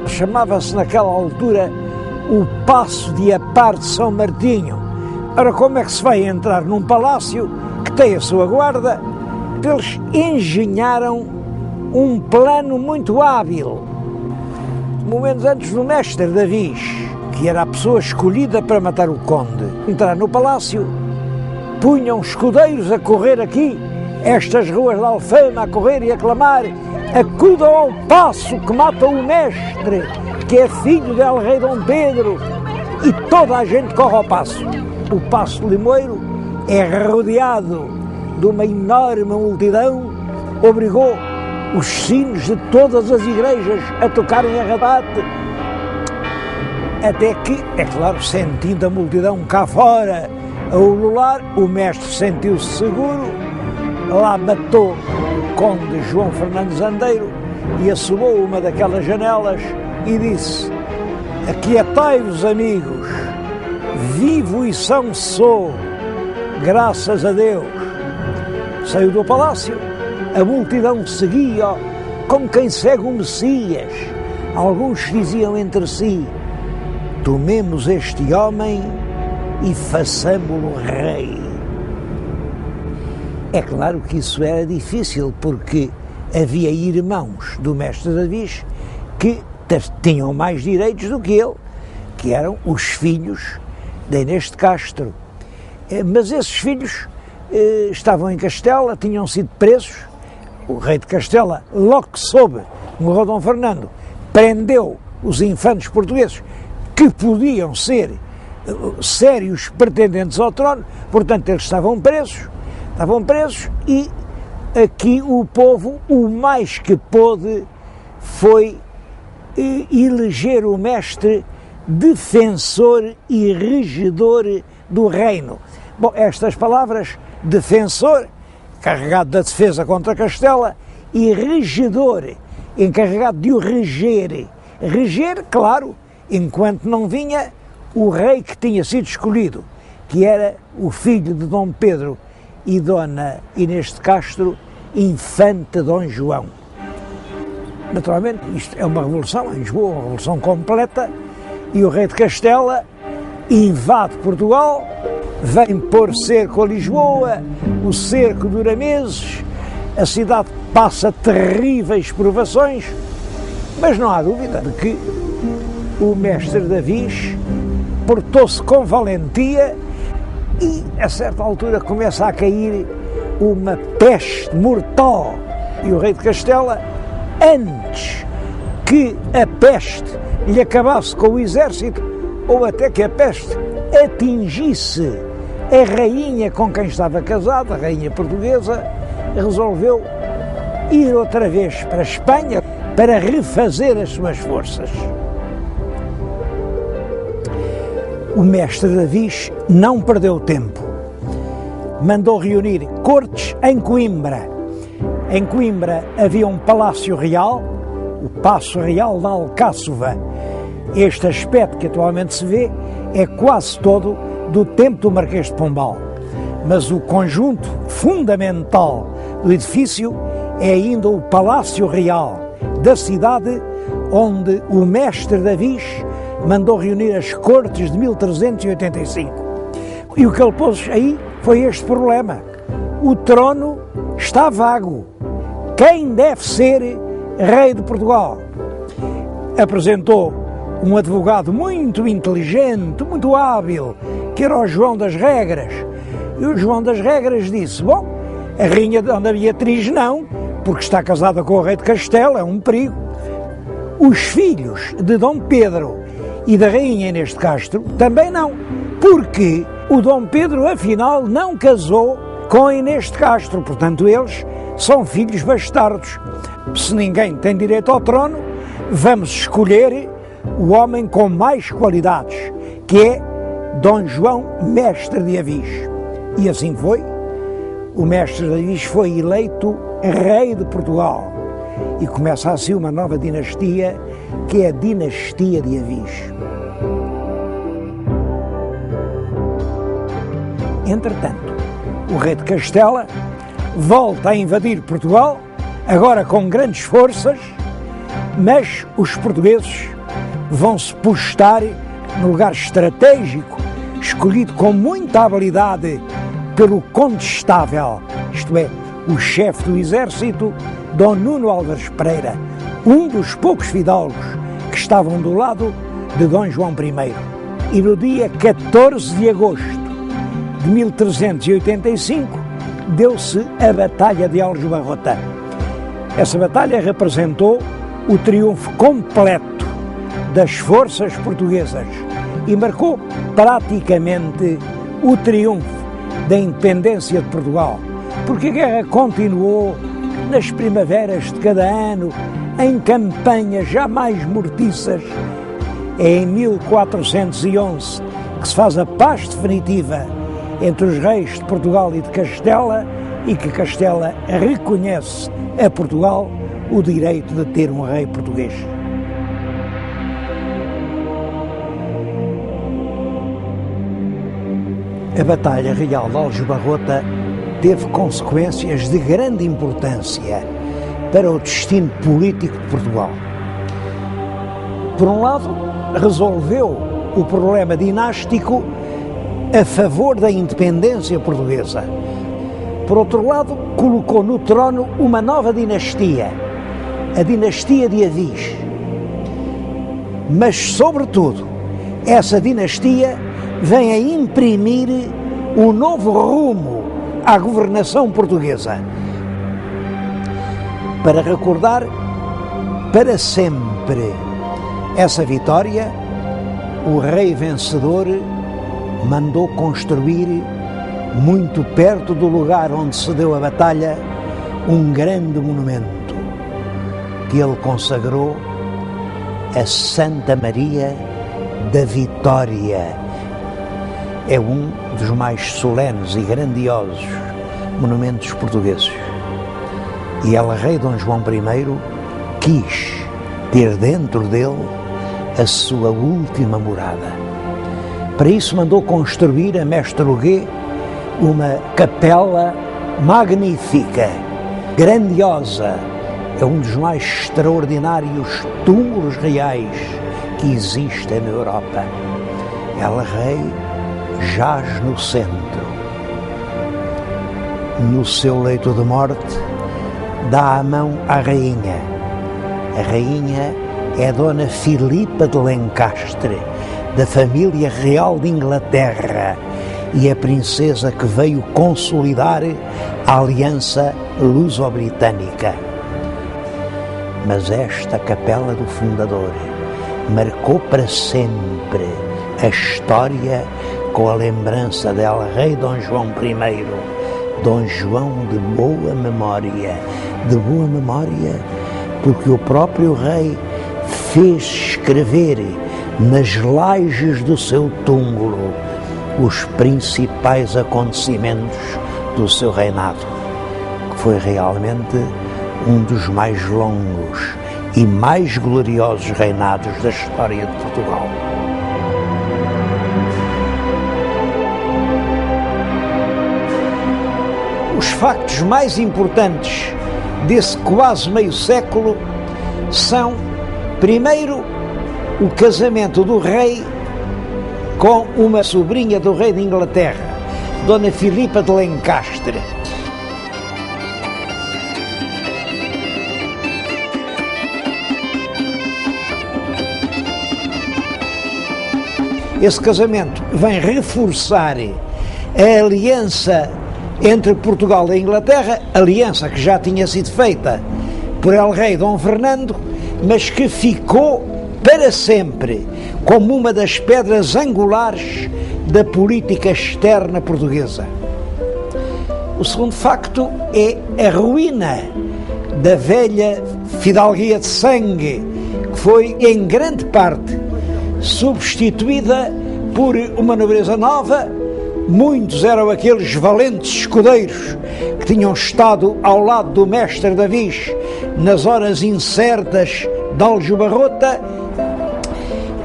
Chamava-se naquela altura o Paço de Apar de São Martinho. Ora, como é que se vai entrar num palácio que tem a sua guarda? Eles engenharam um plano muito hábil. Momentos antes do mestre Davis, que era a pessoa escolhida para matar o conde, entrar no palácio, punham escudeiros a correr aqui, estas ruas de Alfama, a correr e a clamar: acudam ao paço que mata o mestre, que é filho de El Rei Dom Pedro, e toda a gente corre ao paço. O Paço de Limoeiro é rodeado de uma enorme multidão, obrigou os sinos de todas as igrejas a tocarem a rabate, até que, é claro, sentindo a multidão cá fora a ulular, o mestre sentiu-se seguro, lá matou o conde João Fernandes Andeiro e assomou uma daquelas janelas e disse: aquietai-vos, amigos, vivo e são sou, graças a Deus. Saiu do palácio, a multidão seguia como quem segue o Messias. Alguns diziam entre si: tomemos este homem e façamo-lo rei. É claro que isso era difícil, porque havia irmãos do mestre Davis que tinham mais direitos do que ele, que eram os filhos de Inês de Castro. Mas esses filhos estavam em Castela, tinham sido presos. O rei de Castela, logo que soube, morreu Dom Fernando, prendeu os infantes portugueses que podiam ser sérios pretendentes ao trono, portanto eles estavam presos e aqui o povo, o mais que pôde, foi eleger o mestre defensor e regedor do reino. Bom, estas palavras, defensor, encarregado da defesa contra Castela, e regedor, encarregado de o reger. Reger, claro, enquanto não vinha o rei que tinha sido escolhido, que era o filho de Dom Pedro e Dona Inês de Castro, infante Dom João. Naturalmente, isto é uma revolução em Lisboa, uma revolução completa, e o rei de Castela invade Portugal, vem pôr cerco a Lisboa, o cerco dura meses, a cidade passa terríveis provações, mas não há dúvida de que o mestre Davis portou-se com valentia e, a certa altura, começa a cair uma peste mortal. E o rei de Castela, antes que a peste lhe acabasse com o exército, ou até que a peste atingisse a rainha com quem estava casado, a rainha portuguesa, resolveu ir outra vez para a Espanha para refazer as suas forças. O mestre Davis não perdeu tempo. Mandou reunir cortes em Coimbra. Em Coimbra havia um palácio real, o Paço Real da Alcáçova. Este aspecto que atualmente se vê é quase todo do tempo do Marquês de Pombal. Mas o conjunto fundamental do edifício é ainda o Palácio Real da cidade, onde o mestre Davis mandou reunir as cortes de 1385. E o que ele pôs aí foi este problema. O trono está vago. Quem deve ser rei de Portugal? Apresentou um advogado muito inteligente, muito hábil, que era o João das Regras. E o João das Regras disse, bom, a rainha Dona Beatriz não, porque está casada com o rei de Castela, é um perigo. Os filhos de Dom Pedro e da rainha Inês de Castro também não, porque o Dom Pedro, afinal, não casou com a Inês de Castro, portanto eles são filhos bastardos. Se ninguém tem direito ao trono, vamos escolher o homem com mais qualidades, que é Dom João Mestre de Avis. E assim foi. O Mestre de Avis foi eleito rei de Portugal. E começa assim uma nova dinastia, que é a dinastia de Avis. Entretanto, o rei de Castela volta a invadir Portugal, agora com grandes forças, mas os portugueses vão-se postar no lugar estratégico, escolhido com muita habilidade pelo condestável, isto é, o chefe do exército, Dom Nuno Álvares Pereira, um dos poucos fidalgos que estavam do lado de Dom João I. E no dia 14 de agosto de 1385 deu-se a Batalha de Aljubarrota. Essa batalha representou o triunfo completo das forças portuguesas e marcou praticamente o triunfo da independência de Portugal, porque a guerra continuou nas primaveras de cada ano, em campanhas jamais mortiças. É em 1411 que se faz a paz definitiva entre os reis de Portugal e de Castela e que Castela reconhece a Portugal o direito de ter um rei português. A Batalha Real de Aljubarrota teve consequências de grande importância para o destino político de Portugal. Por um lado, resolveu o problema dinástico a favor da independência portuguesa. Por outro lado, colocou no trono uma nova dinastia, a dinastia de Avis. Mas, sobretudo, essa dinastia vem a imprimir um novo rumo à governação portuguesa. Para recordar para sempre essa vitória, o rei vencedor mandou construir, muito perto do lugar onde se deu a batalha, um grande monumento que ele consagrou a Santa Maria da Vitória. É um dos mais solenes e grandiosos monumentos portugueses. E El Rei Dom João I quis ter dentro dele a sua última morada. Para isso mandou construir a Mestre Huguet uma capela magnífica, grandiosa. É um dos mais extraordinários túmulos reais que existem na Europa. El Rei jaz no centro. No seu leito de morte, dá a mão à rainha. A rainha é Dona Filipa de Lencastre, da família real de Inglaterra, e a princesa que veio consolidar a aliança luso-britânica. Mas esta capela do fundador marcou para sempre a história com a lembrança dela, rei Dom João I, Dom João de boa memória, porque o próprio rei fez escrever nas lajes do seu túmulo os principais acontecimentos do seu reinado, que foi realmente um dos mais longos e mais gloriosos reinados da história de Portugal. Os factos mais importantes desse quase meio século são, primeiro, o casamento do rei com uma sobrinha do rei de Inglaterra, Dona Filipa de Lencastre. Esse casamento vem reforçar a aliança entre Portugal e Inglaterra, aliança que já tinha sido feita por el rei Dom Fernando, mas que ficou para sempre como uma das pedras angulares da política externa portuguesa. O segundo facto é a ruína da velha fidalguia de sangue, que foi em grande parte substituída por uma nobreza nova. Muitos eram aqueles valentes escudeiros que tinham estado ao lado do mestre Davis nas horas incertas de Aljubarrota.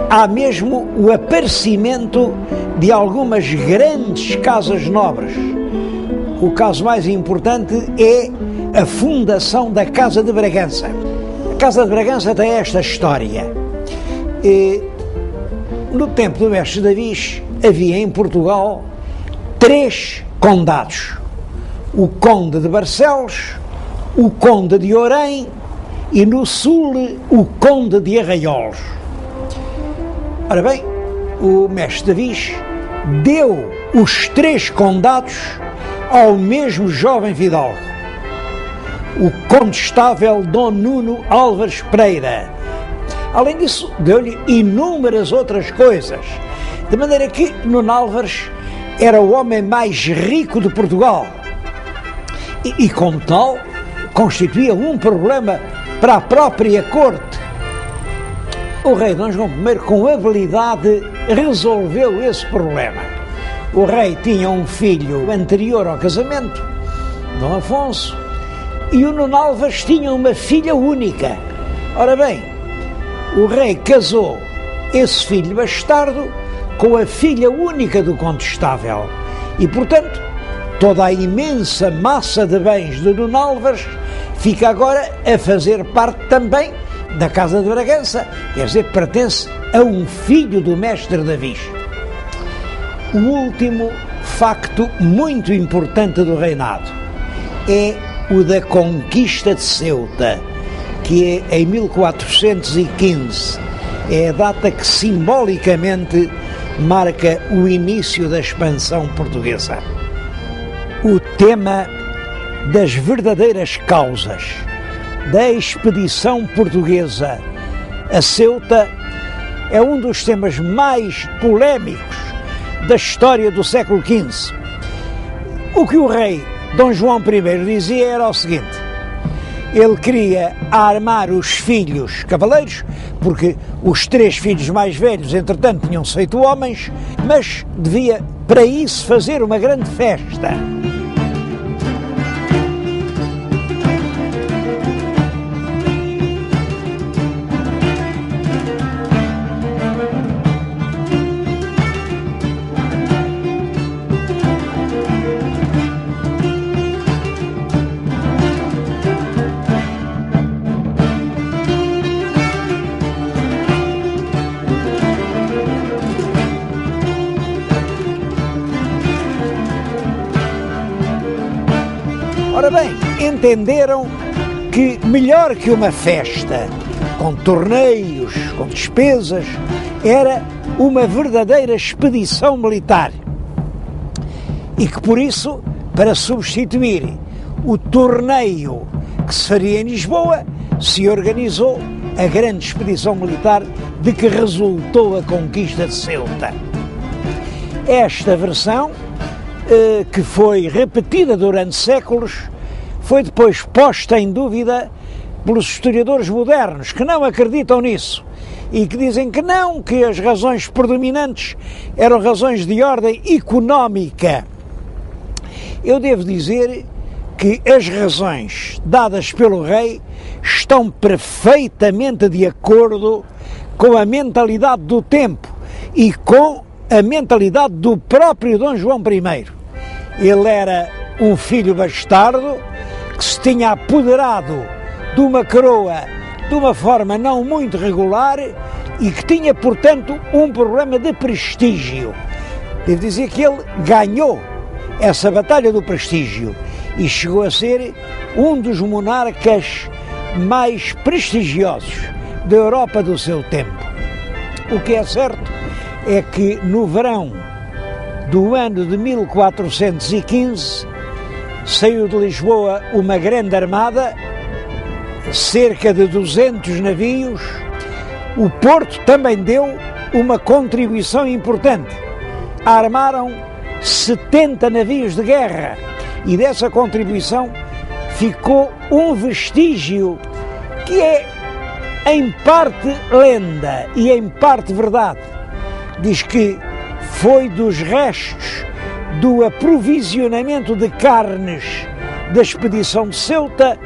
Há mesmo o aparecimento de algumas grandes casas nobres. O caso mais importante é a fundação da Casa de Bragança. A Casa de Bragança tem esta história. No tempo do mestre Davis havia em Portugal 3 condados: o Conde de Barcelos, o Conde de Orém e no sul o Conde de Arraiolos. Ora bem, o mestre Davis deu os 3 condados ao mesmo jovem fidalgo, o condestável Dom Nuno Álvares Pereira. Além disso, deu-lhe inúmeras outras coisas, de maneira que Nuno Álvares era o homem mais rico de Portugal e como tal, constituía um problema para a própria corte. O rei Dom João I, com habilidade, resolveu esse problema. O rei tinha um filho anterior ao casamento, Dom Afonso, e o Nuno Álvares tinha uma filha única. Ora bem, o rei casou esse filho bastardo com a filha única do condestável e, portanto, toda a imensa massa de bens de Nuno Álvares fica agora a fazer parte também da Casa de Bragança, quer dizer, pertence a um filho do mestre Davis. O último facto muito importante do reinado é o da conquista de Ceuta, que é em 1415. É a data que simbolicamente marca o início da expansão portuguesa. O tema das verdadeiras causas da expedição portuguesa a Ceuta é um dos temas mais polémicos da história do século XV. O que o rei Dom João I dizia era o seguinte: ele queria armar os filhos cavaleiros, porque os 3 filhos mais velhos, entretanto, tinham-se feito homens, mas devia, para isso, fazer uma grande festa. Ora bem, entenderam que melhor que uma festa, com torneios, com despesas, era uma verdadeira expedição militar. E que por isso, para substituir o torneio que se faria em Lisboa, se organizou a grande expedição militar de que resultou a conquista de Ceuta. Esta versão, que foi repetida durante séculos, foi depois posta em dúvida pelos historiadores modernos, que não acreditam nisso e que dizem que não, que as razões predominantes eram razões de ordem económica. Eu devo dizer que as razões dadas pelo rei estão perfeitamente de acordo com a mentalidade do tempo e com a mentalidade do próprio Dom João I. Ele era um filho bastardo que se tinha apoderado de uma coroa de uma forma não muito regular e que tinha, portanto, um problema de prestígio. Devo dizer que ele ganhou essa batalha do prestígio e chegou a ser um dos monarcas mais prestigiosos da Europa do seu tempo. O que é certo é que no verão do ano de 1415 saiu de Lisboa uma grande armada, cerca de 200 navios. O Porto também deu uma contribuição importante. Armaram 70 navios de guerra e dessa contribuição ficou um vestígio que é em parte lenda e em parte verdade. Diz que foi dos restos do aprovisionamento de carnes da expedição de Ceuta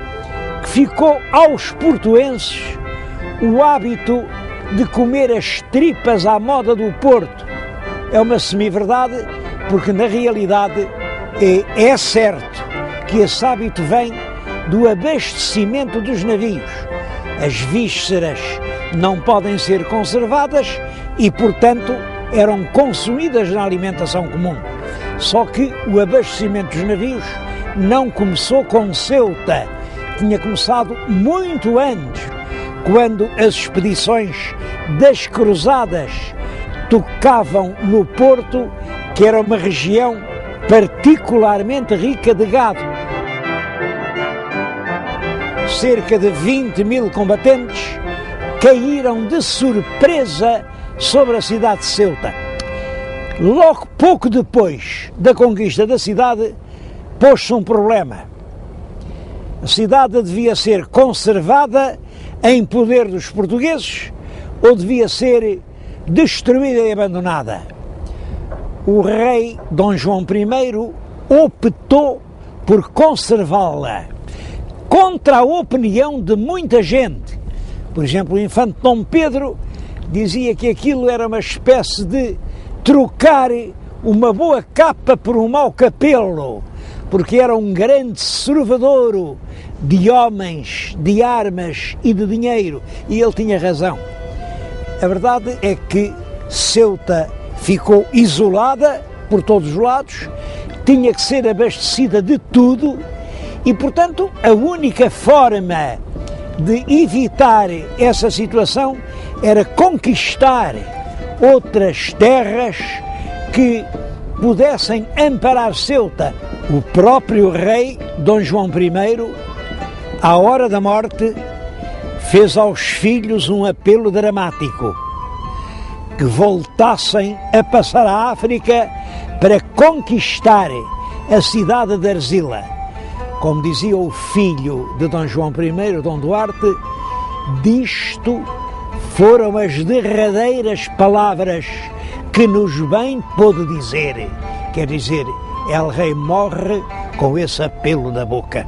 que ficou aos portuenses o hábito de comer as tripas à moda do Porto. É uma semi-verdade, porque na realidade é certo que esse hábito vem do abastecimento dos navios. As vísceras não podem ser conservadas e, portanto, eram consumidas na alimentação comum. Só que o abastecimento dos navios não começou com Ceuta, tinha começado muito antes, quando as expedições das cruzadas tocavam no Porto, que era uma região particularmente rica de gado. Cerca de 20 mil combatentes caíram de surpresa sobre a cidade de Ceuta. Logo pouco depois da conquista da cidade, pôs-se um problema. A cidade devia ser conservada em poder dos portugueses ou devia ser destruída e abandonada. O rei Dom João I optou por conservá-la, contra a opinião de muita gente. Por exemplo, o infante Dom Pedro dizia que aquilo era uma espécie de trocar uma boa capa por um mau capelo, porque era um grande servadouro de homens, de armas e de dinheiro, e ele tinha razão. A verdade é que Ceuta ficou isolada por todos os lados, tinha que ser abastecida de tudo e, portanto, a única forma de evitar essa situação era conquistar outras terras que pudessem amparar Ceuta. O próprio rei Dom João I, à hora da morte, fez aos filhos um apelo dramático, que voltassem a passar a África para conquistar a cidade de Arzila. Como dizia o filho de Dom João I, Dom Duarte, disto foram as derradeiras palavras que nos bem pôde dizer. Quer dizer, El Rei morre com esse apelo na boca.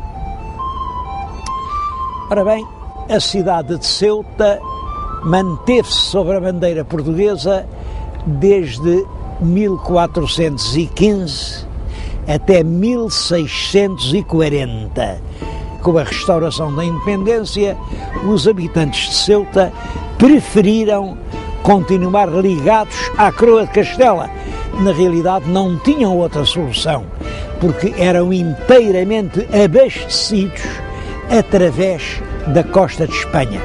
Ora bem, a cidade de Ceuta manteve-se sob a bandeira portuguesa desde 1415 até 1640. Com a restauração da independência, os habitantes de Ceuta preferiram continuar ligados à coroa de Castela. Na realidade, não tinham outra solução, porque eram inteiramente abastecidos através da costa de Espanha.